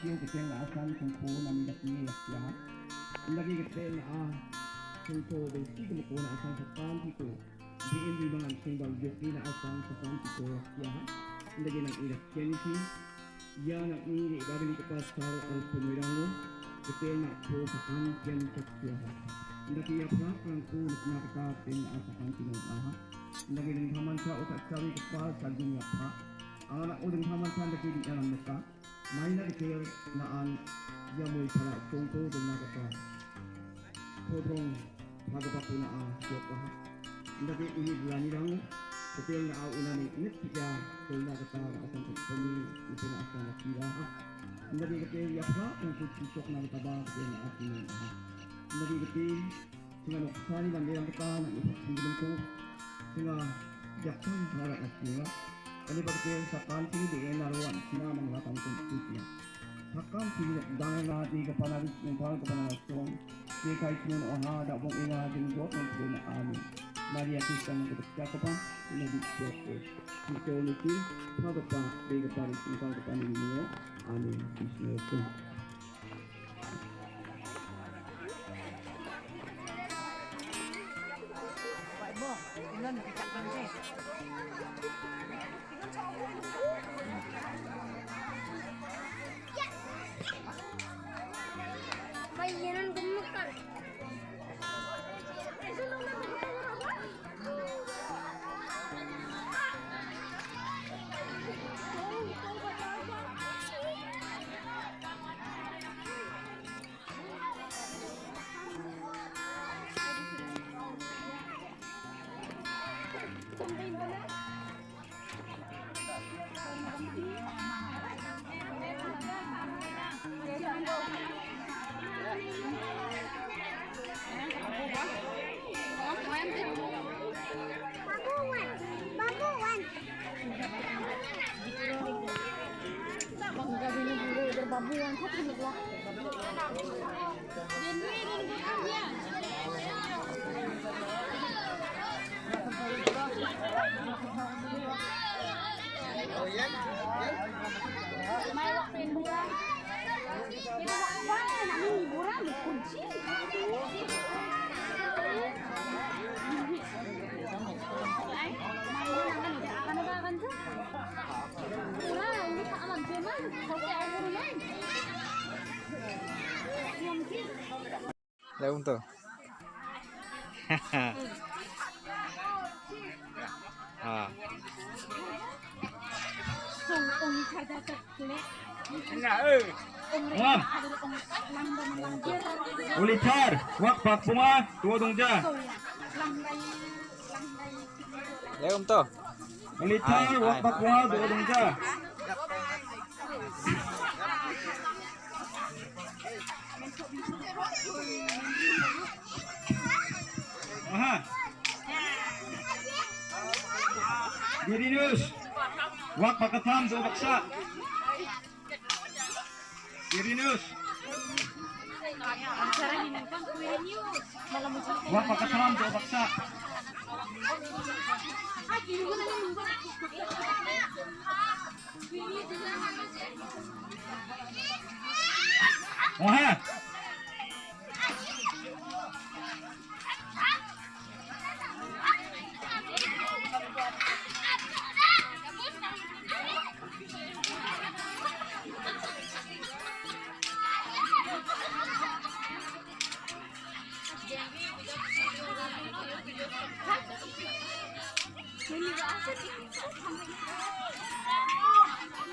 siêu cái tên là san không khô nằm đặc biệt ya lagi cái tên là không khô bên si cái một là san sakan thì cô di ini dengan simbol joki na san sakan thì cô ya lagi nang idak kenisi ya nak ni baru ni kepas sar al pemirano cái tên là khô sakan ken cak ya lagi ya prak lang ko na kata tên là sakan tinong lagi nang haman sa utak cari kepas sa dunia pa anak udang haman sa lagi di dalam mereka mainan kecil naan yang mulai pada contoh dengan kata potong pada batu naan siapa lagi ini berani dong kecil naan unani ini tiga dengan kata akan terpenuhi itu akan kira lagi kecil ya apa untuk cocok dengan kata kecil naan ini lagi kecil dengan sani dan yang kata nak itu dengan jaksan para aslinya Kali berkait sakan sini di naruan sina mengatakan konstitusi. Sakan sini dengan nanti kepada negara kepada nasional. Jika itu orang ada bang ina dengan dua orang amin. Mari kita kita cakapkan lebih cepat. Kita ini pada pak di kepada negara kepada ini amin. Bismillah. Vậy bố, lên thì chặt bằng thế. Bayaran gemukan. Babuan kok ini gua. Mai waktu bulan. Itu waktu nami hiburan dikunci. Daun tuh. Ah. Ulitar, wak pak bunga, dua dongja. Daun tuh. Ulitar, wak pak bunga, dua dongja. Aha. Diri news. Wak pakatam do baksa. Diri news. Wak pakatam do baksa. Aha.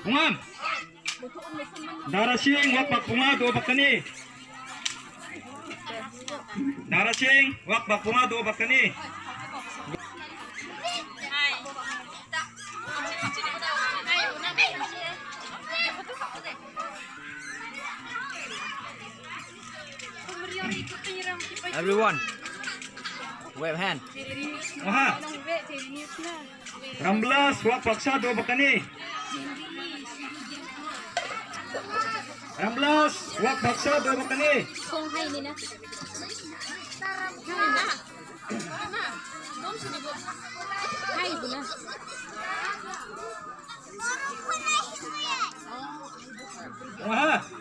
Bungan. Darasing wak bakpunga do bakani. Darasing wak bakpunga do bakani. Everyone, wave hand. Aha. 16 wak paksa do bakani. 16 wak paksa do bakani. Kung hay nila. Hay na. Aha.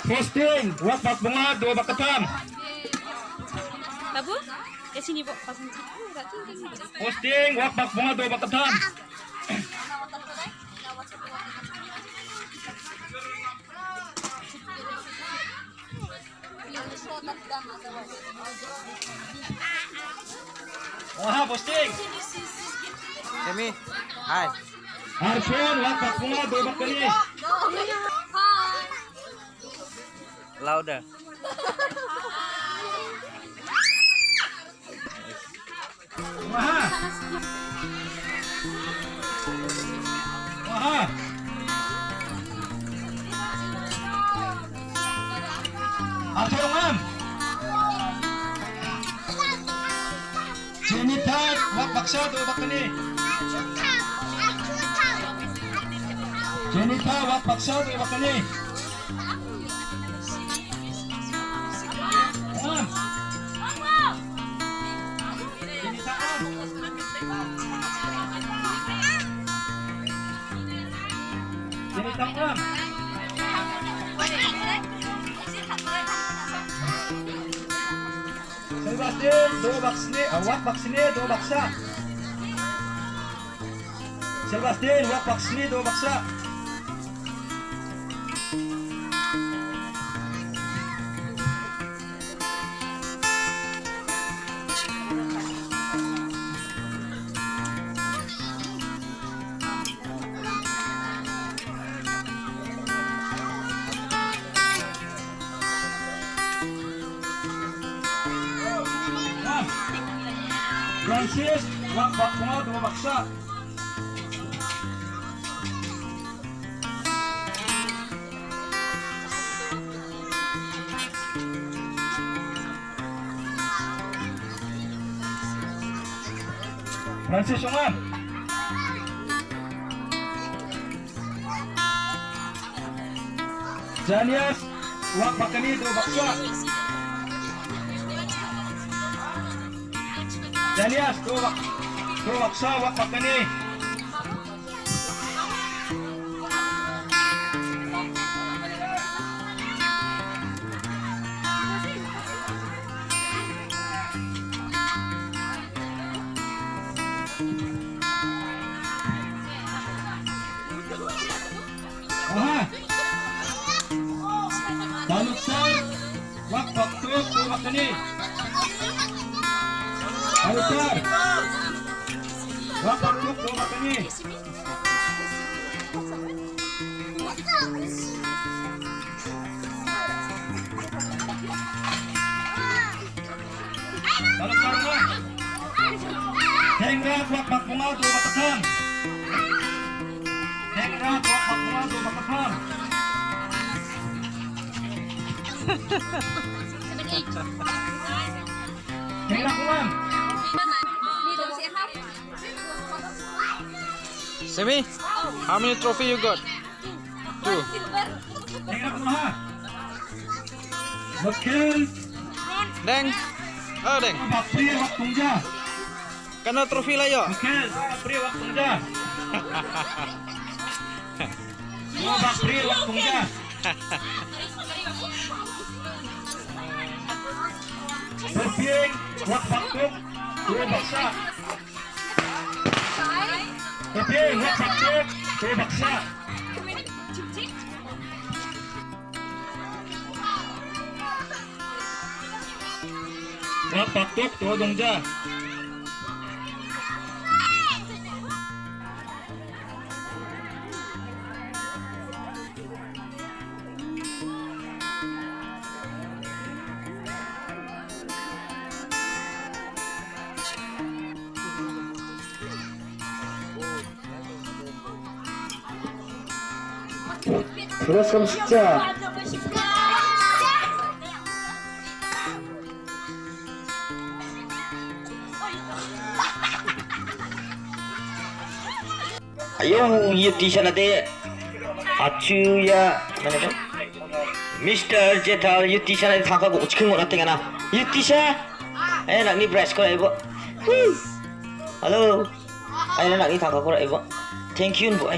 Posting, wak bunga, 2 bakatam. Babu, ke sini, Bu. Pasang sini. Posting, wak bunga, 2 bakatam. Wah, posting. Semi. Hi. Arfon, wak bunga, 2 bakali. Louder. Wah. Wah. Arfon, Jenita, wak baksa, 2 bakali. Jenita, wak baksa, 2 bakali. Am. Jenita, am. Jenita, am. Sebastian, 2 baksini, wak baksini, 2 baksa. Sebastian, wak baksini, 2 baksa. Francis, wak bunga, 2 baksa. Francis, Umam. Janias, wak bakali, 2 baksa. Janias, 2 baksa, wak bakali. Aha. Talusan, wak baktuk, 2 bakali. Talusan, wak baktuk, 2 bakali. Talusan, Hengrat, wak bunga, 2 bakatam. Hengrat, wak bunga, 2 bakatam. Hengrat, Umam. Semi. How many trophy you got? 2. Hengrat, Umam. Bakil, Deng. Oh, Deng. Bakri, wak tungja. Kana trophy lah yo. Bakil, Bakri, wak tungja. Bakri, wak tungja. Berpieng, wak baktuk, 2 baksa. Berpieng, wak baktuk, 2 baksa. Wak baktuk, 2 dongja. Teruskan sejak. Yung Yutisha nade Achuya Mr. Jetal Yutisha nade thakago uchikun mo natin na Yutisha ay nak ni press ko ibo hello ay nak ni thakago ibo thank you boy